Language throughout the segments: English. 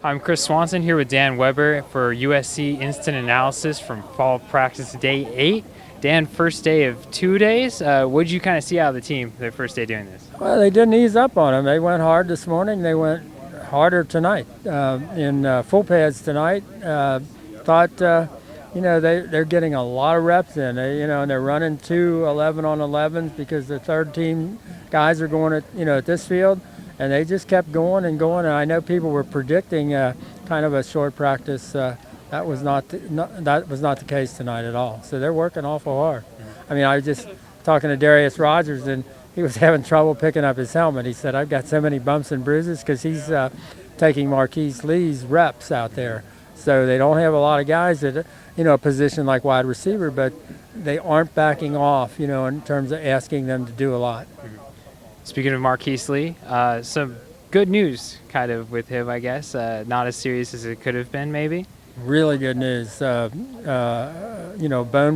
I'm Chris Swanson here with Dan Weber for USC Instant Analysis from Fall Practice Day 8. Dan, first day of 2 days. What did you kind of see out of the team their first day doing this? Well, they didn't ease up on them. They went hard this morning. They went harder tonight in full pads tonight. Thought, they're getting a lot of reps in. And they're running 2 11-on-11s because the third team guys are going at this field, and they just kept going and going. And I know people were predicting kind of a short practice. That was not the case tonight at all. So they're working awful hard. I mean, I was just talking to Darius Rogers, and he was having trouble picking up his helmet. He said, "I've got so many bumps and bruises," because he's taking Marquise Lee's reps out there. So they don't have a lot of guys at a position like wide receiver, but they aren't backing off, in terms of asking them to do a lot. Speaking of Marquise Lee, some good news kind of with him, I guess. Not as serious as it could have been, maybe. Really good news. Bone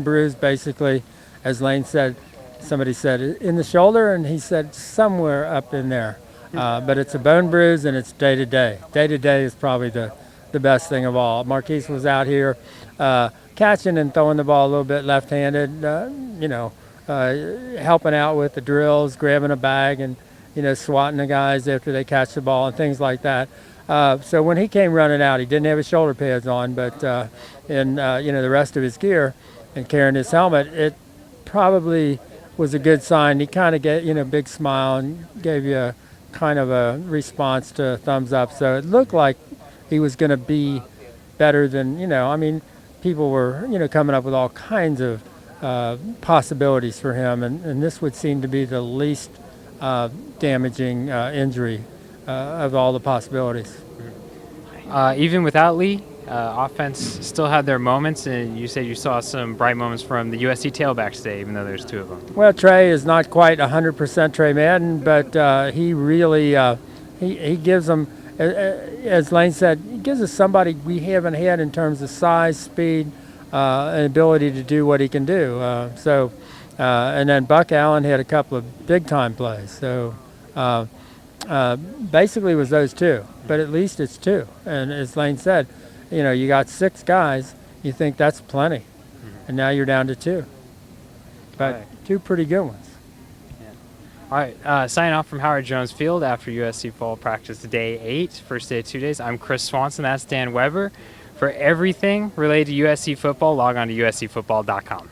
bruise, basically, as Lane said. Somebody said in the shoulder, and he said somewhere up in there. But it's a bone bruise, and it's day to day. Day to day is probably the best thing of all. Marquise was out here catching and throwing the ball a little bit left-handed, helping out with the drills, grabbing a bag, and swatting the guys after they catch the ball and things like that. So when he came running out, he didn't have his shoulder pads on, but the rest of his gear and carrying his helmet, it probably was a good sign. He kind of gave a big smile and gave you a kind of a response to a thumbs up. So it looked like he was going to be better than, people were, coming up with all kinds of possibilities for him, and this would seem to be the least damaging injury of all the possibilities. Even without Lee, offense still had their moments, and you said you saw some bright moments from the USC tailbacks today, even though there's 2 of them. Well, Trey is not quite 100% Trey Madden, but he really he gives them, as Lane said, he gives us somebody we haven't had in terms of size, speed, and ability to do what he can do. And then Buck Allen had a couple of big-time plays. So basically it was those 2, but at least it's 2. And as Lane said, you got 6 guys, you think that's plenty. And now you're down to 2. But right. 2 pretty good ones. All right, signing off from Howard Jones Field after USC Fall Practice Day 8, first day of 2 days. I'm Chris Swanson. That's Dan Weber. For everything related to USC football, log on to uscfootball.com.